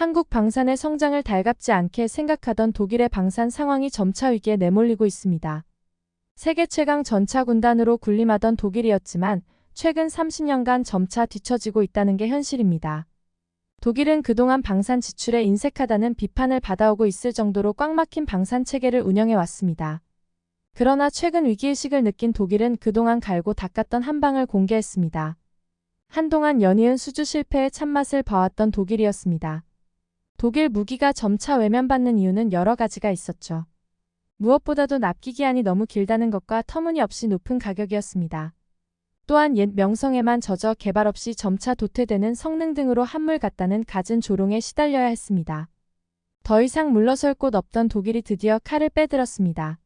한국 방산의 성장을 달갑지 않게 생각하던 독일의 방산 상황이 점차 위기에 내몰리고 있습니다. 세계 최강 전차 군단으로 군림하던 독일이었지만 최근 30년간 점차 뒤처지고 있다는 게 현실입니다. 독일은 그동안 방산 지출에 인색하다는 비판을 받아오고 있을 정도로 꽉 막힌 방산 체계를 운영해 왔습니다. 그러나 최근 위기의식을 느낀 독일은 그동안 갈고 닦았던 한방을 공개했습니다. 한동안 연이은 수주 실패의 참맛을 봐왔던 독일이었습니다. 독일 무기가 점차 외면받는 이유는 여러 가지가 있었죠. 무엇보다도 납기 기한이 너무 길다는 것과 터무니없이 높은 가격이었습니다. 또한 옛 명성에만 젖어 개발 없이 점차 도태되는 성능 등으로 한물 같다는 갖은 조롱에 시달려야 했습니다. 더 이상 물러설 곳 없던 독일이 드디어 칼을 빼들었습니다.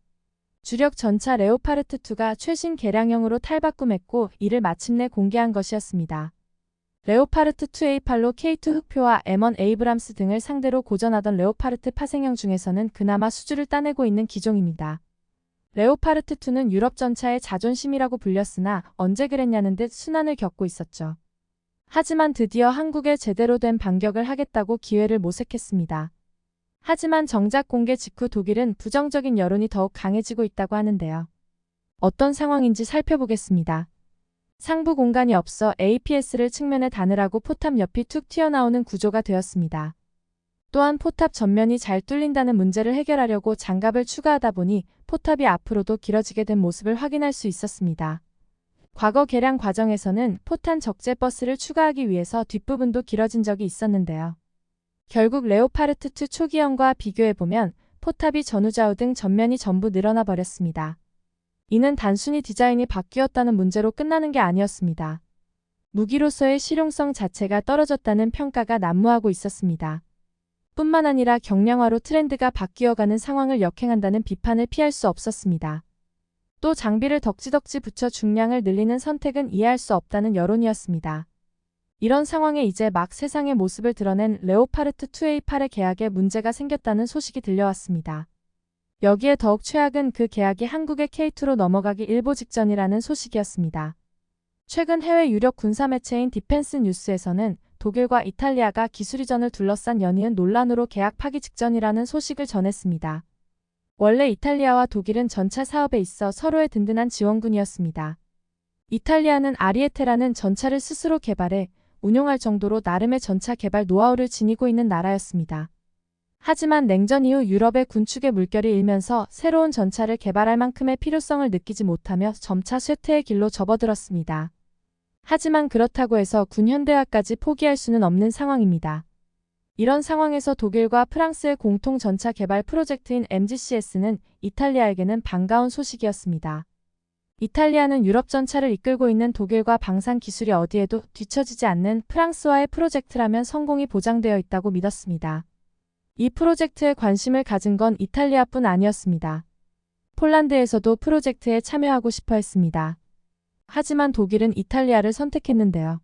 주력 전차 레오파르트2가 최신 개량형으로 탈바꿈했고 이를 마침내 공개한 것이었습니다. 레오파르트2A8로 K2 흑표와 M1 에이브람스 등을 상대로 고전하던 레오파르트 파생형 중에서는 그나마 수주를 따내고 있는 기종입니다. 레오파르트2는 유럽 전차의 자존심이라고 불렸으나 언제 그랬냐는 듯 순환을 겪고 있었죠. 하지만 드디어 한국에 제대로 된 반격을 하겠다고 기회를 모색했습니다. 하지만 정작 공개 직후 독일은 부정적인 여론이 더욱 강해지고 있다고 하는데요. 어떤 상황인지 살펴보겠습니다. 상부 공간이 없어 APS를 측면에 다느라고 포탑 옆이 툭 튀어나오는 구조가 되었습니다. 또한 포탑 전면이 잘 뚫린다는 문제를 해결하려고 장갑을 추가하다 보니 포탑이 앞으로도 길어지게 된 모습을 확인할 수 있었습니다. 과거 개량 과정에서는 포탄 적재 버스를 추가하기 위해서 뒷부분도 길어진 적이 있었는데요. 결국 레오파르트2 초기형과 비교해보면 포탑이 전후좌우 등 전면이 전부 늘어나 버렸습니다. 이는 단순히 디자인이 바뀌었다는 문제로 끝나는 게 아니었습니다. 무기로서의 실용성 자체가 떨어졌다는 평가가 난무하고 있었습니다. 뿐만 아니라 경량화로 트렌드가 바뀌어가는 상황을 역행한다는 비판을 피할 수 없었습니다. 또 장비를 덕지덕지 붙여 중량을 늘리는 선택은 이해할 수 없다는 여론이었습니다. 이런 상황에 이제 막 세상의 모습을 드러낸 레오파르트2A8의 계약에 문제가 생겼다는 소식이 들려왔습니다. 여기에 더욱 최악은 그 계약이 한국의 K2로 넘어가기 일보 직전이라는 소식이었습니다. 최근 해외 유력 군사 매체인 디펜스 뉴스에서는 독일과 이탈리아가 기술이전을 둘러싼 연이은 논란으로 계약 파기 직전이라는 소식을 전했습니다. 원래 이탈리아와 독일은 전차 사업에 있어 서로의 든든한 지원군이었습니다. 이탈리아는 아리에테라는 전차를 스스로 개발해 운용할 정도로 나름의 전차 개발 노하우를 지니고 있는 나라였습니다. 하지만 냉전 이후 유럽의 군축의 물결이 일면서 새로운 전차를 개발할 만큼의 필요성을 느끼지 못하며 점차 쇠퇴의 길로 접어들었습니다. 하지만 그렇다고 해서 군 현대화까지 포기할 수는 없는 상황입니다. 이런 상황에서 독일과 프랑스의 공통 전차 개발 프로젝트인 MGCS는 이탈리아에게는 반가운 소식이었습니다. 이탈리아는 유럽 전차를 이끌고 있는 독일과 방산 기술이 어디에도 뒤처지지 않는 프랑스와의 프로젝트라면 성공이 보장되어 있다고 믿었습니다. 이 프로젝트에 관심을 가진 건 이탈리아뿐 아니었습니다. 폴란드에서도 프로젝트에 참여하고 싶어 했습니다. 하지만 독일은 이탈리아를 선택했는데요.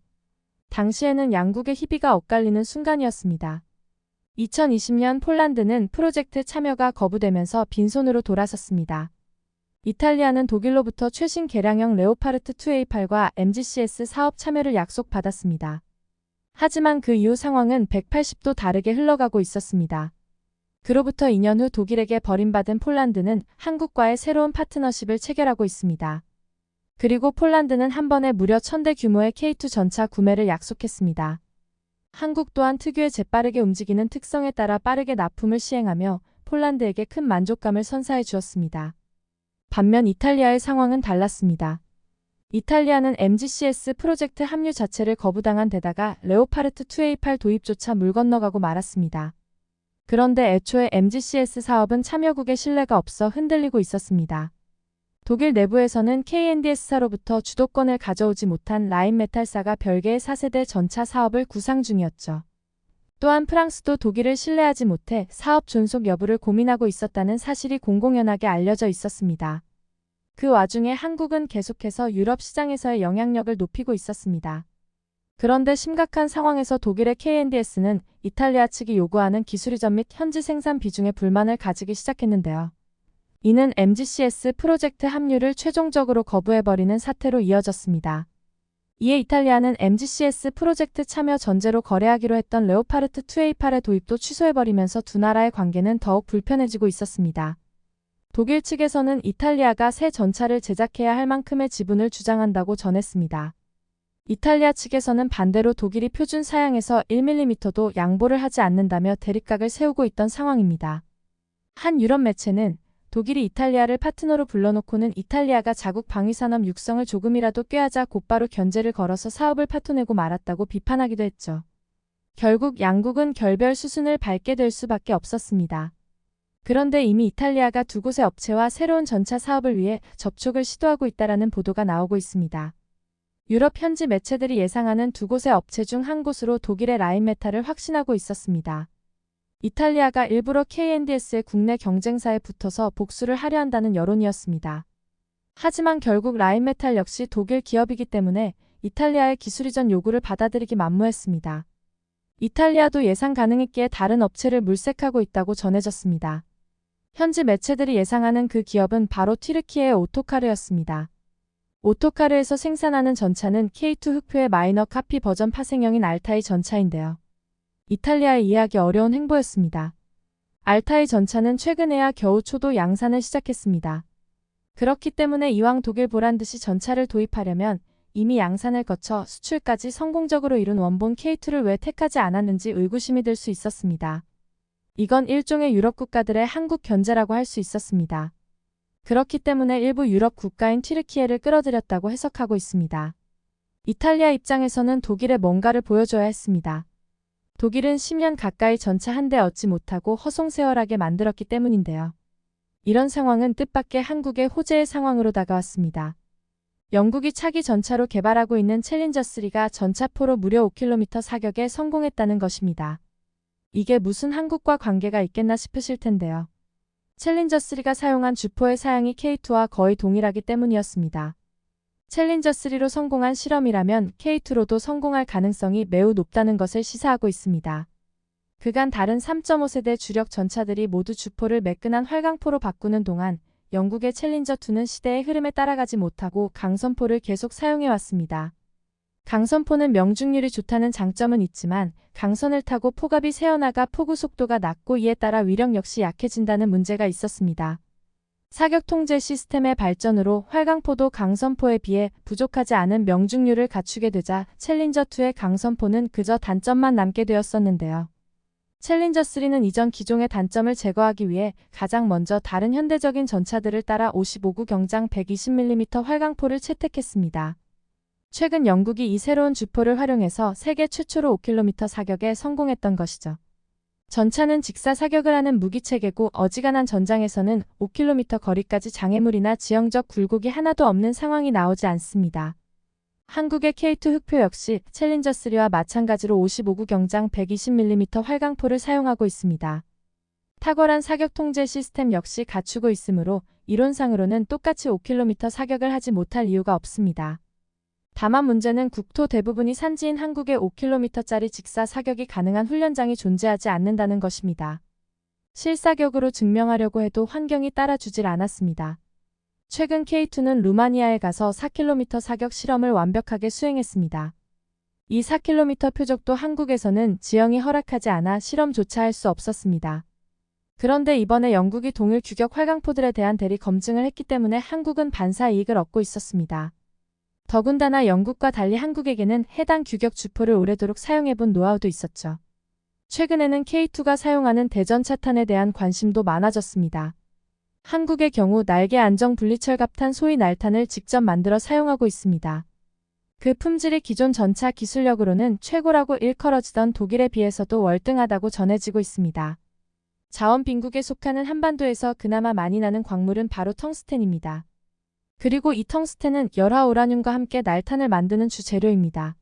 당시에는 양국의 희비가 엇갈리는 순간이었습니다. 2020년 폴란드는 프로젝트 참여가 거부되면서 빈손으로 돌아섰습니다. 이탈리아는 독일로부터 최신 개량형 레오파르트2A8과 MGCS 사업 참여를 약속받았습니다. 하지만 그 이후 상황은 180도 다르게 흘러가고 있었습니다. 그로부터 2년 후 독일에게 버림받은 폴란드는 한국과의 새로운 파트너십을 체결하고 있습니다. 그리고 폴란드는 한 번에 무려 1000대 규모의 K2 전차 구매를 약속했습니다. 한국 또한 특유의 재빠르게 움직이는 특성에 따라 빠르게 납품을 시행하며 폴란드에게 큰 만족감을 선사해 주었습니다. 반면 이탈리아의 상황은 달랐습니다. 이탈리아는 MGCS 프로젝트 합류 자체를 거부당한 데다가 레오파르트2A8 도입조차 물 건너가고 말았습니다. 그런데 애초에 MGCS 사업은 참여국의 신뢰가 없어 흔들리고 있었습니다. 독일 내부에서는 KNDS사로부터 주도권을 가져오지 못한 라인메탈사가 별개의 4세대 전차 사업을 구상 중이었죠. 또한 프랑스도 독일을 신뢰하지 못해 사업 존속 여부를 고민하고 있었다는 사실이 공공연하게 알려져 있었습니다. 그 와중에 한국은 계속해서 유럽 시장에서의 영향력을 높이고 있었습니다. 그런데 심각한 상황에서 독일의 KNDS는 이탈리아 측이 요구하는 기술 이전 및 현지 생산 비중에 불만을 가지기 시작했는데요. 이는 MGCS 프로젝트 합류를 최종적으로 거부해버리는 사태로 이어졌습니다. 이에 이탈리아는 MGCS 프로젝트 참여 전제로 거래하기로 했던 레오파르트 2A8의 도입도 취소해버리면서 두 나라의 관계는 더욱 불편해지고 있었습니다. 독일 측에서는 이탈리아가 새 전차를 제작해야 할 만큼의 지분을 주장한다고 전했습니다. 이탈리아 측에서는 반대로 독일이 표준 사양에서 1mm도 양보를 하지 않는다며 대립각을 세우고 있던 상황입니다. 한 유럽 매체는 독일이 이탈리아를 파트너로 불러놓고는 이탈리아가 자국 방위산업 육성을 조금이라도 꾀하자 곧바로 견제를 걸어서 사업을 파토내고 말았다고 비판하기도 했죠. 결국 양국은 결별 수순을 밟게 될 수밖에 없었습니다. 그런데 이미 이탈리아가 두 곳의 업체와 새로운 전차 사업을 위해 접촉을 시도하고 있다는 보도가 나오고 있습니다. 유럽 현지 매체들이 예상하는 두 곳의 업체 중 한 곳으로 독일의 라인메탈을 확신하고 있었습니다. 이탈리아가 일부러 KNDS의 국내 경쟁사에 붙어서 복수를 하려 한다는 여론이었습니다. 하지만 결국 라인메탈 역시 독일 기업이기 때문에 이탈리아의 기술 이전 요구를 받아들이기 만무했습니다. 이탈리아도 예상 가능했기에 다른 업체를 물색하고 있다고 전해졌습니다. 현지 매체들이 예상하는 그 기업은 바로 튀르키예의 오토카르였습니다. 오토카르에서 생산하는 전차는 K2 흑표의 마이너 카피 버전 파생형인 알타이 전차인데요. 이탈리아에 이해하기 어려운 행보였습니다. 알타이 전차는 최근에야 겨우 초도 양산을 시작했습니다. 그렇기 때문에 이왕 독일 보란듯이 전차를 도입하려면 이미 양산을 거쳐 수출까지 성공적으로 이룬 원본 K2를 왜 택하지 않았는지 의구심이 들 수 있었습니다. 이건 일종의 유럽 국가들의 한국 견제라고 할 수 있었습니다. 그렇기 때문에 일부 유럽 국가인 튀르키예를 끌어들였다고 해석하고 있습니다. 이탈리아 입장에서는 독일에 뭔가를 보여줘야 했습니다. 독일은 10년 가까이 전차 한 대 얻지 못하고 허송세월하게 만들었기 때문인데요. 이런 상황은 뜻밖의 한국의 호재의 상황으로 다가왔습니다. 영국이 차기 전차로 개발하고 있는 챌린저3가 전차포로 무려 5km 사격에 성공했다는 것입니다. 이게 무슨 한국과 관계가 있겠나 싶으실 텐데요. 챌린저3가 사용한 주포의 사양이 K2와 거의 동일하기 때문이었습니다. 챌린저3로 성공한 실험이라면 K2로도 성공할 가능성이 매우 높다는 것을 시사하고 있습니다. 그간 다른 3.5세대 주력 전차들이 모두 주포를 매끈한 활강포로 바꾸는 동안 영국의 챌린저2는 시대의 흐름에 따라가지 못하고 강선포를 계속 사용해왔습니다. 강선포는 명중률이 좋다는 장점은 있지만 강선을 타고 포갑이 새어나가 포구 속도가 낮고 이에 따라 위력 역시 약해진다는 문제가 있었습니다. 사격 통제 시스템의 발전으로 활강포도 강선포에 비해 부족하지 않은 명중률을 갖추게 되자 챌린저2의 강선포는 그저 단점만 남게 되었었는데요. 챌린저3는 이전 기종의 단점을 제거하기 위해 가장 먼저 다른 현대적인 전차들을 따라 55구 경장 120mm 활강포를 채택했습니다. 최근 영국이 이 새로운 주포를 활용해서 세계 최초로 5km 사격에 성공했던 것이죠. 전차는 직사 사격을 하는 무기체계고 어지간한 전장에서는 5km 거리까지 장애물이나 지형적 굴곡이 하나도 없는 상황이 나오지 않습니다. 한국의 K2 흑표 역시 챌린저3와 마찬가지로 55구 경장 120mm 활강포를 사용하고 있습니다. 탁월한 사격 통제 시스템 역시 갖추고 있으므로 이론상으로는 똑같이 5km 사격을 하지 못할 이유가 없습니다. 다만 문제는 국토 대부분이 산지인 한국에 5km짜리 직사 사격이 가능한 훈련장이 존재하지 않는다는 것입니다. 실사격으로 증명하려고 해도 환경이 따라주질 않았습니다. 최근 K2는 루마니아에 가서 4km 사격 실험을 완벽하게 수행했습니다. 이 4km 표적도 한국에서는 지형이 허락하지 않아 실험조차 할 수 없었습니다. 그런데 이번에 영국이 동일 규격 활강포들에 대한 대리 검증을 했기 때문에 한국은 반사 이익을 얻고 있었습니다. 더군다나 영국과 달리 한국에게는 해당 규격 주포를 오래도록 사용해본 노하우도 있었죠. 최근에는 K2가 사용하는 대전차탄에 대한 관심도 많아졌습니다. 한국의 경우 날개 안정 분리철 갑탄 소위 날탄을 직접 만들어 사용하고 있습니다. 그 품질이 기존 전차 기술력으로는 최고라고 일컬어지던 독일에 비해서도 월등하다고 전해지고 있습니다. 자원 빈국에 속하는 한반도에서 그나마 많이 나는 광물은 바로 텅스텐입니다. 그리고 이 텅스텐은 열화우라늄과 함께 날탄을 만드는 주 재료입니다.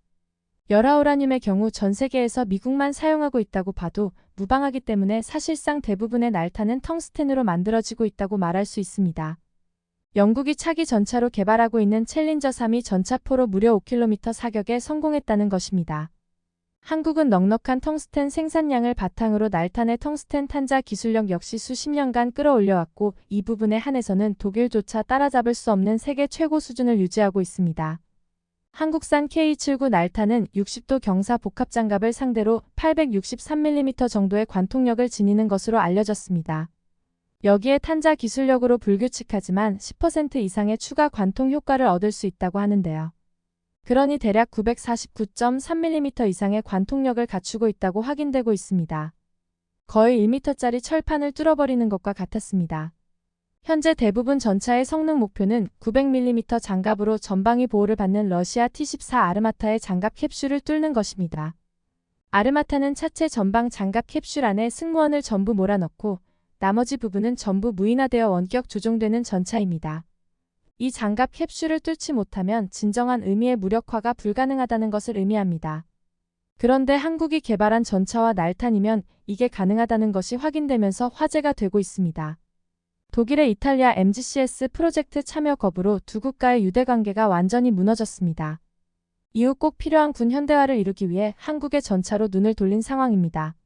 열화우라늄의 경우 전 세계에서 미국만 사용하고 있다고 봐도 무방하기 때문에 사실상 대부분의 날탄은 텅스텐으로 만들어지고 있다고 말할 수 있습니다. 영국이 차기 전차로 개발하고 있는 챌린저3이 전차포로 무려 5km 사격에 성공했다는 것입니다. 한국은 넉넉한 텅스텐 생산량을 바탕으로 날탄의 텅스텐 탄자 기술력 역시 수십 년간 끌어올려왔고 이 부분에 한해서는 독일조차 따라잡을 수 없는 세계 최고 수준을 유지하고 있습니다. 한국산 K-79 날타는 60도 경사 복합장갑을 상대로 863mm 정도의 관통력을 지니는 것으로 알려졌습니다. 여기에 탄자 기술력으로 불규칙하지만 10% 이상의 추가 관통 효과를 얻을 수 있다고 하는데요. 그러니 대략 949.3mm 이상의 관통력을 갖추고 있다고 확인되고 있습니다. 거의 1m짜리 철판을 뚫어버리는 것과 같았습니다. 현재 대부분 전차의 성능 목표는 900mm 장갑으로 전방위 보호를 받는 러시아 T-14 아르마타의 장갑 캡슐을 뚫는 것입니다. 아르마타는 차체 전방 장갑 캡슐 안에 승무원을 전부 몰아넣고 나머지 부분은 전부 무인화되어 원격 조종되는 전차입니다. 이 장갑 캡슐을 뚫지 못하면 진정한 의미의 무력화가 불가능하다는 것을 의미합니다. 그런데 한국이 개발한 전차와 날탄이면 이게 가능하다는 것이 확인되면서 화제가 되고 있습니다. 독일의 이탈리아 MGCS 프로젝트 참여 거부로 두 국가의 유대관계가 완전히 무너졌습니다. 이후 꼭 필요한 군 현대화를 이루기 위해 한국의 전차로 눈을 돌린 상황입니다.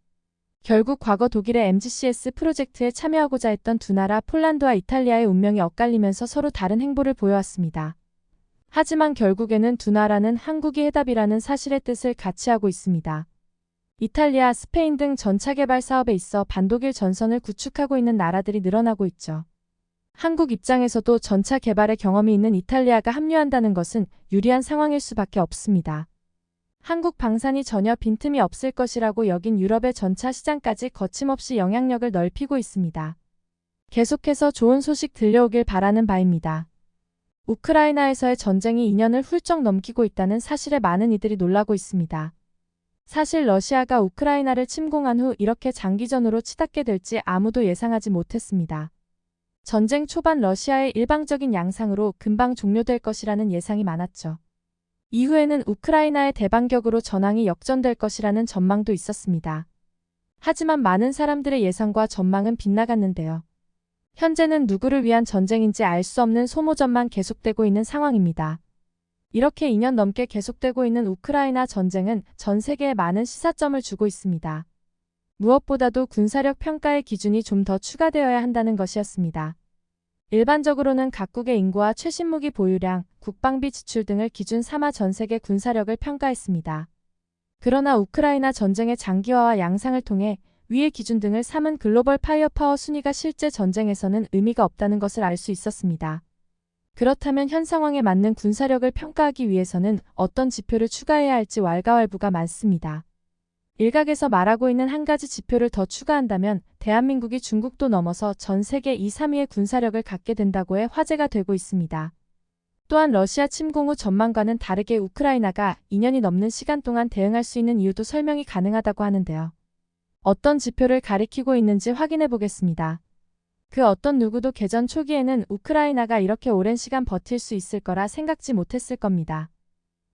결국 과거 독일의 MGCS 프로젝트에 참여하고자 했던 두 나라 폴란드와 이탈리아의 운명이 엇갈리면서 서로 다른 행보를 보여왔습니다. 하지만 결국에는 두 나라는 한국이 해답이라는 사실의 뜻을 같이 하고 있습니다. 이탈리아, 스페인 등 전차 개발 사업에 있어 반독일 전선을 구축하고 있는 나라들이 늘어나고 있죠. 한국 입장에서도 전차 개발에 경험이 있는 이탈리아가 합류한다는 것은 유리한 상황일 수밖에 없습니다. 한국 방산이 전혀 빈틈이 없을 것이라고 여긴 유럽의 전차 시장까지 거침없이 영향력을 넓히고 있습니다. 계속해서 좋은 소식 들려오길 바라는 바입니다. 우크라이나에서의 전쟁이 2년을 훌쩍 넘기고 있다는 사실에 많은 이들이 놀라고 있습니다. 사실 러시아가 우크라이나를 침공한 후 이렇게 장기전으로 치닫게 될지 아무도 예상하지 못했습니다. 전쟁 초반 러시아의 일방적인 양상으로 금방 종료될 것이라는 예상이 많았죠. 이후에는 우크라이나의 대반격으로 전황이 역전될 것이라는 전망도 있었습니다. 하지만 많은 사람들의 예상과 전망은 빗나갔는데요. 현재는 누구를 위한 전쟁인지 알 수 없는 소모전만 계속되고 있는 상황입니다. 이렇게 2년 넘게 계속되고 있는 우크라이나 전쟁은 전 세계에 많은 시사점을 주고 있습니다. 무엇보다도 군사력 평가의 기준이 좀 더 추가되어야 한다는 것이었습니다. 일반적으로는 각국의 인구와 최신 무기 보유량, 국방비 지출 등을 기준 삼아 전 세계 군사력을 평가했습니다. 그러나 우크라이나 전쟁의 장기화와 양상을 통해 위의 기준 등을 삼은 글로벌 파이어파워 순위가 실제 전쟁에서는 의미가 없다는 것을 알 수 있었습니다. 그렇다면 현 상황에 맞는 군사력을 평가하기 위해서는 어떤 지표를 추가해야 할지 왈가왈부가 많습니다. 일각에서 말하고 있는 한 가지 지표를 더 추가한다면 대한민국이 중국도 넘어서 전 세계 2, 3위의 군사력을 갖게 된다고 해 화제가 되고 있습니다. 또한 러시아 침공 후 전망과는 다르게 우크라이나가 2년이 넘는 시간 동안 대응할 수 있는 이유도 설명이 가능하다고 하는데요. 어떤 지표를 가리키고 있는지 확인해 보겠습니다. 그 어떤 누구도 개전 초기에는 우크라이나가 이렇게 오랜 시간 버틸 수 있을 거라 생각지 못했을 겁니다.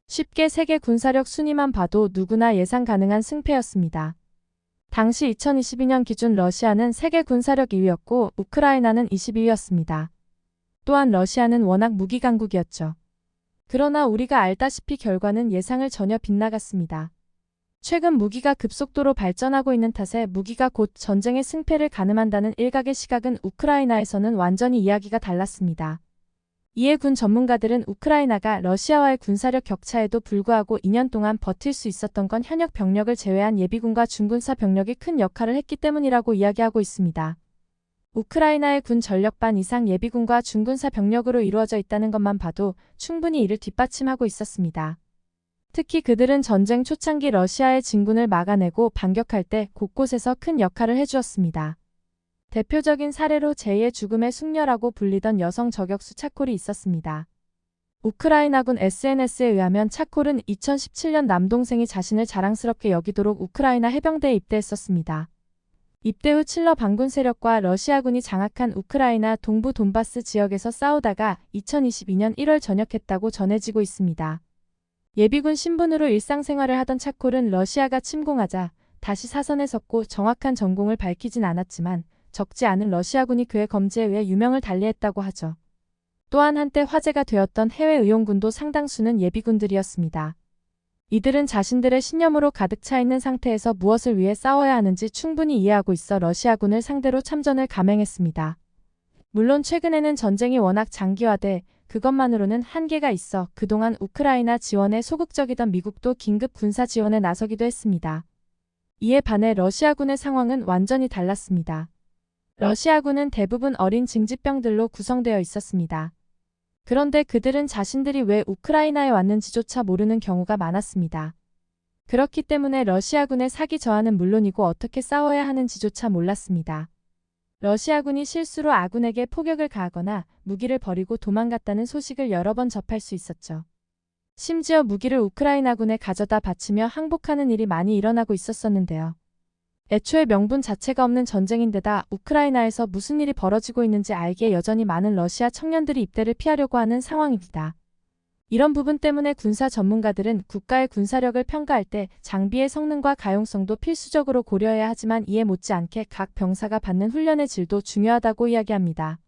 쉽게 세계 군사력 순위만 봐도 누구나 예상 가능한 승패였습니다. 당시 2022년 기준 러시아는 세계 군사력 2위였고 우크라이나는 22위였습니다. 또한 러시아는 워낙 무기 강국이었죠. 그러나 우리가 알다시피 결과는 예상을 전혀 빗나갔습니다. 최근 무기가 급속도로 발전하고 있는 탓에 무기가 곧 전쟁의 승패를 가늠한다는 일각의 시각은 우크라이나에서는 완전히 이야기가 달랐습니다. 이에 군 전문가들은 우크라이나가 러시아와의 군사력 격차에도 불구하고 2년 동안 버틸 수 있었던 건 현역 병력을 제외한 예비군과 중군사 병력이 큰 역할을 했기 때문이라고 이야기하고 있습니다. 우크라이나의 군 전력 반 이상 예비군과 중군사 병력으로 이루어져 있다는 것만 봐도 충분히 이를 뒷받침하고 있었습니다. 특히 그들은 전쟁 초창기 러시아의 진군을 막아내고 반격할 때 곳곳에서 큰 역할을 해주었습니다. 대표적인 사례로 제2의 죽음의 숙녀라고 불리던 여성 저격수 차콜이 있었습니다. 우크라이나군 SNS에 의하면 차콜은 2017년 남동생이 자신을 자랑스럽게 여기도록 우크라이나 해병대에 입대했었습니다. 입대 후 칠러 반군 세력과 러시아군이 장악한 우크라이나 동부 돈바스 지역에서 싸우다가 2022년 1월 전역했다고 전해지고 있습니다. 예비군 신분으로 일상생활을 하던 차콜은 러시아가 침공하자 다시 사선에 섰고 정확한 전공을 밝히진 않았지만 적지 않은 러시아군이 그의 검지에 의해 유명을 달리했다고 하죠. 또한 한때 화제가 되었던 해외 의용군도 상당수는 예비군들이었습니다. 이들은 자신들의 신념으로 가득 차 있는 상태에서 무엇을 위해 싸워야 하는지 충분히 이해하고 있어 러시아군을 상대로 참전을 감행했습니다. 물론 최근에는 전쟁이 워낙 장기화돼 그것만으로는 한계가 있어 그동안 우크라이나 지원에 소극적이던 미국도 긴급 군사 지원에 나서기도 했습니다. 이에 반해 러시아군의 상황은 완전히 달랐습니다. 러시아군은 대부분 어린 징집병들로 구성되어 있었습니다. 그런데 그들은 자신들이 왜 우크라이나에 왔는지조차 모르는 경우가 많았습니다. 그렇기 때문에 러시아군의 사기 저하는 물론이고 어떻게 싸워야 하는지조차 몰랐습니다. 러시아군이 실수로 아군에게 포격을 가하거나 무기를 버리고 도망갔다는 소식을 여러 번 접할 수 있었죠. 심지어 무기를 우크라이나군에 가져다 바치며 항복하는 일이 많이 일어나고 있었는데요. 애초에 명분 자체가 없는 전쟁인데다 우크라이나에서 무슨 일이 벌어지고 있는지 알기에 여전히 많은 러시아 청년들이 입대를 피하려고 하는 상황입니다. 이런 부분 때문에 군사 전문가들은 국가의 군사력을 평가할 때 장비의 성능과 가용성도 필수적으로 고려해야 하지만 이에 못지않게 각 병사가 받는 훈련의 질도 중요하다고 이야기합니다.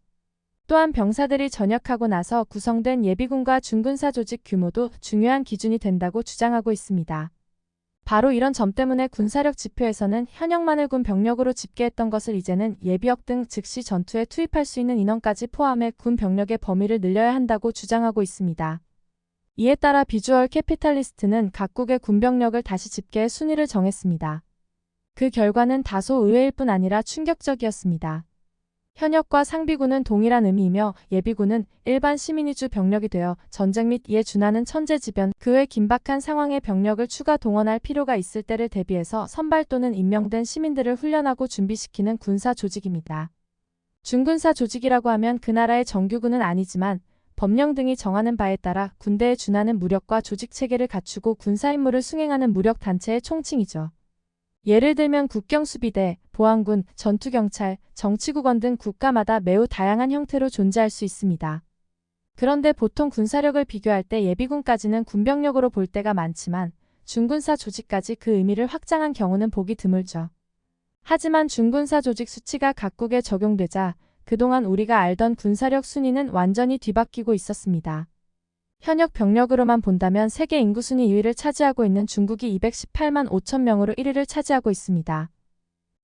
또한 병사들이 전역하고 나서 구성된 예비군과 준군사 조직 규모도 중요한 기준이 된다고 주장하고 있습니다. 바로 이런 점 때문에 군사력 지표에서는 현역만을 군 병력으로 집계했던 것을 이제는 예비역 등 즉시 전투에 투입할 수 있는 인원까지 포함해 군 병력의 범위를 늘려야 한다고 주장하고 있습니다. 이에 따라 비주얼 캐피탈리스트는 각국의 군병력을 다시 집계해 순위를 정했습니다. 그 결과는 다소 의외일 뿐 아니라 충격적이었습니다. 현역과 상비군은 동일한 의미이며 예비군은 일반 시민이 주 병력이 되어 전쟁 및 이에 준하는 천재지변, 그 외 긴박한 상황에 병력을 추가 동원할 필요가 있을 때를 대비해서 선발 또는 임명된 시민들을 훈련하고 준비시키는 군사 조직입니다. 준군사 조직이라고 하면 그 나라의 정규군은 아니지만 법령 등이 정하는 바에 따라 군대에 준하는 무력과 조직체계를 갖추고 군사임무를 수행하는 무력단체의 총칭이죠. 예를 들면 국경수비대, 보안군, 전투경찰, 정치국원 등 국가마다 매우 다양한 형태로 존재할 수 있습니다. 그런데 보통 군사력을 비교할 때 예비군까지는 군병력으로 볼 때가 많지만 준군사 조직까지 그 의미를 확장한 경우는 보기 드물죠. 하지만 준군사 조직 수치가 각국에 적용되자 그동안 우리가 알던 군사력 순위는 완전히 뒤바뀌고 있었습니다. 현역 병력으로만 본다면 세계 인구 순위 2위를 차지하고 있는 중국이 218만 5천 명으로 1위를 차지하고 있습니다.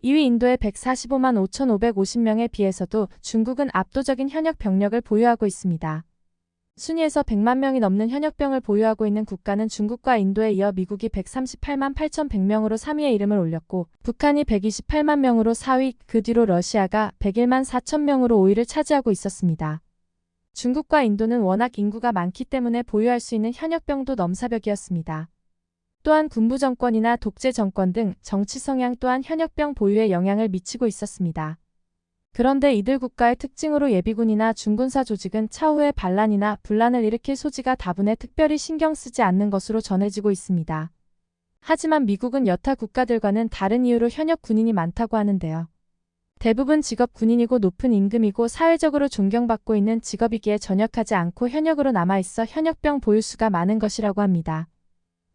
2위 인도의 145만 5,550명에 비해서도 중국은 압도적인 현역 병력을 보유하고 있습니다. 순위에서 100만 명이 넘는 현역병을 보유하고 있는 국가는 중국과 인도에 이어 미국이 138만 8,100명으로 3위에 이름을 올렸고 북한이 128만 명으로 4위, 그 뒤로 러시아가 101만 4천 명으로 5위를 차지하고 있었습니다. 중국과 인도는 워낙 인구가 많기 때문에 보유할 수 있는 현역병도 넘사벽이었습니다. 또한 군부 정권이나 독재 정권 등 정치 성향 또한 현역병 보유에 영향을 미치고 있었습니다. 그런데 이들 국가의 특징으로 예비군이나 준군사 조직은 차후에 반란이나 분란을 일으킬 소지가 다분해 특별히 신경 쓰지 않는 것으로 전해지고 있습니다. 하지만 미국은 여타 국가들과는 다른 이유로 현역 군인이 많다고 하는데요. 대부분 직업 군인이고 높은 임금이고 사회적으로 존경받고 있는 직업이기에 전역하지 않고 현역으로 남아있어 현역병 보유수가 많은 것이라고 합니다.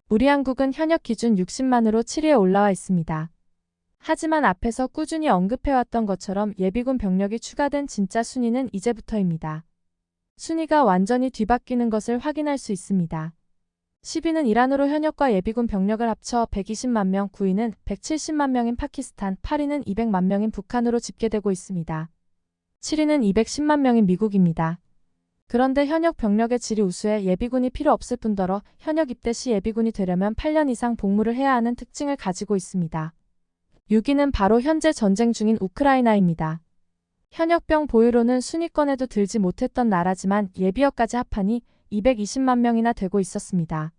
우리 한국은 현역 기준 60만으로 7위에 올라와 있습니다. 하지만 앞에서 꾸준히 언급해왔던 것처럼 예비군 병력이 추가된 진짜 순위는 이제부터입니다. 순위가 완전히 뒤바뀌는 것을 확인할 수 있습니다. 10위는 이란으로 현역과 예비군 병력을 합쳐 120만 명, 9위는 170만 명인 파키스탄, 8위는 200만 명인 북한으로 집계되고 있습니다. 7위는 210만 명인 미국입니다. 그런데 현역 병력의 질이 우수해 예비군이 필요 없을 뿐더러 현역 입대 시 예비군이 되려면 8년 이상 복무를 해야 하는 특징을 가지고 있습니다. 6위는 바로 현재 전쟁 중인 우크라이나입니다. 현역병 보유로는 순위권에도 들지 못했던 나라지만 예비역까지 합하니 220만 명이나 되고 있었습니다.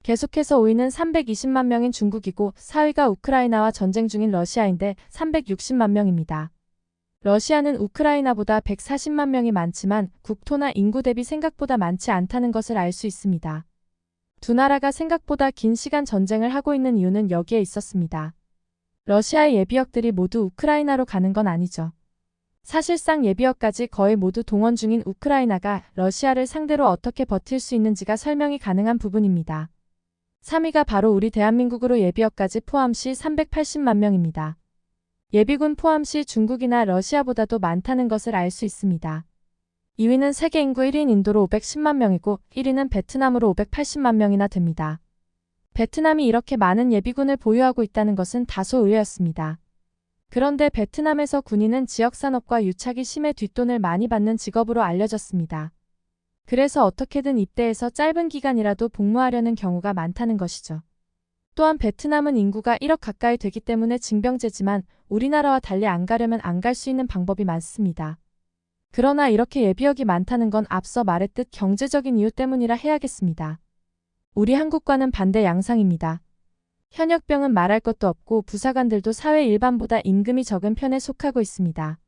계속해서 5위는 320만 명인 중국이고 4위가 우크라이나와 전쟁 중인 러시아인데 360만 명입니다. 러시아는 우크라이나보다 140만 명이 많지만 국토나 인구 대비 생각보다 많지 않다는 것을 알 수 있습니다. 두 나라가 생각보다 긴 시간 전쟁을 하고 있는 이유는 여기에 있었습니다. 러시아의 예비역들이 모두 우크라이나로 가는 건 아니죠. 사실상 예비역까지 거의 모두 동원 중인 우크라이나가 러시아를 상대로 어떻게 버틸 수 있는지가 설명이 가능한 부분입니다. 3위가 바로 우리 대한민국으로 예비역까지 포함 시 380만 명입니다. 예비군 포함 시 중국이나 러시아보다도 많다는 것을 알 수 있습니다. 2위는 세계 인구 1위인 인도로 510만 명이고 1위는 베트남으로 580만 명이나 됩니다. 베트남이 이렇게 많은 예비군을 보유하고 있다는 것은 다소 의외였습니다. 그런데 베트남에서 군인은 지역산업과 유착이 심해 뒷돈을 많이 받는 직업으로 알려졌습니다. 그래서 어떻게든 입대해서 짧은 기간이라도 복무하려는 경우가 많다는 것이죠. 또한 베트남은 인구가 1억 가까이 되기 때문에 징병제지만 우리나라와 달리 안 가려면 안 갈 수 있는 방법이 많습니다. 그러나 이렇게 예비역이 많다는 건 앞서 말했듯 경제적인 이유 때문이라 해야겠습니다. 우리 한국과는 반대 양상입니다. 현역병은 말할 것도 없고 부사관들도 사회 일반보다 임금이 적은 편에 속하고 있습니다.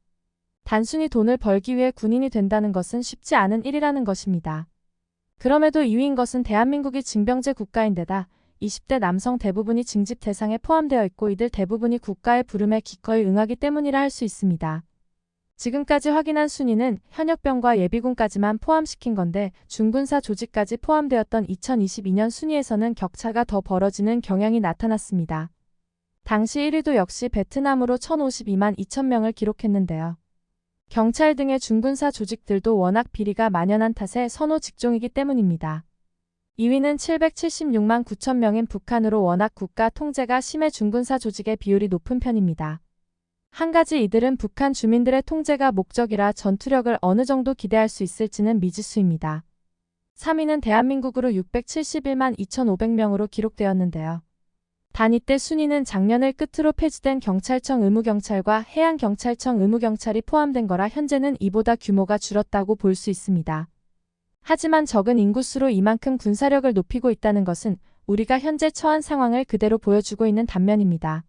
단순히 돈을 벌기 위해 군인이 된다는 것은 쉽지 않은 일이라는 것입니다. 그럼에도 이유인 것은 대한민국이 징병제 국가인데다 20대 남성 대부분이 징집 대상에 포함되어 있고 이들 대부분이 국가의 부름에 기꺼이 응하기 때문이라 할 수 있습니다. 지금까지 확인한 순위는 현역병과 예비군까지만 포함시킨 건데 중군사 조직까지 포함되었던 2022년 순위에서는 격차가 더 벌어지는 경향이 나타났습니다. 당시 1위도 역시 베트남으로 1052만 2천명을 기록했는데요. 경찰 등의 중군사 조직들도 워낙 비리가 만연한 탓에 선호 직종이기 때문입니다. 2위는 776만 9천 명인 북한으로 워낙 국가 통제가 심해 중군사 조직의 비율이 높은 편입니다. 한 가지 이들은 북한 주민들의 통제가 목적이라 전투력을 어느 정도 기대할 수 있을지는 미지수입니다. 3위는 대한민국으로 671만 2,500명으로 기록되었는데요. 단 이때 순위는 작년을 끝으로 폐지된 경찰청 의무경찰과 해양경찰청 의무경찰이 포함된 거라 현재는 이보다 규모가 줄었다고 볼 수 있습니다. 하지만 적은 인구수로 이만큼 군사력을 높이고 있다는 것은 우리가 현재 처한 상황을 그대로 보여주고 있는 단면입니다.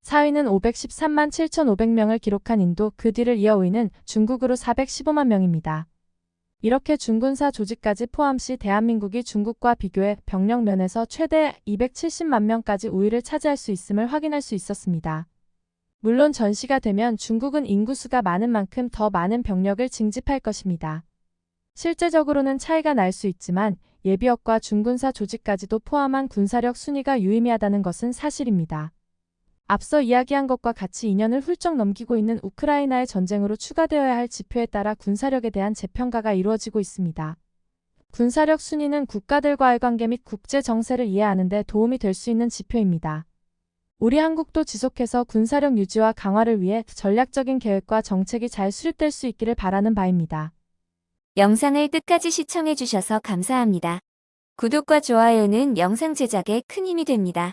4위는 513만 7,500명을 기록한 인도, 그 뒤를 이어 5위는 중국으로 415만 명입니다. 이렇게 중군사 조직까지 포함 시 대한민국이 중국과 비교해 병력 면에서 최대 270만 명까지 우위를 차지할 수 있음을 확인할 수 있었습니다. 물론 전시가 되면 중국은 인구수가 많은 만큼 더 많은 병력을 징집할 것입니다. 실제적으로는 차이가 날 수 있지만 예비역과 중군사 조직까지도 포함한 군사력 순위가 유의미하다는 것은 사실입니다. 앞서 이야기한 것과 같이 2년을 훌쩍 넘기고 있는 우크라이나의 전쟁으로 추가되어야 할 지표에 따라 군사력에 대한 재평가가 이루어지고 있습니다. 군사력 순위는 국가들과의 관계 및 국제 정세를 이해하는 데 도움이 될 수 있는 지표입니다. 우리 한국도 지속해서 군사력 유지와 강화를 위해 전략적인 계획과 정책이 잘 수립될 수 있기를 바라는 바입니다. 영상을 끝까지 시청해주셔서 감사합니다. 구독과 좋아요는 영상 제작에 큰 힘이 됩니다.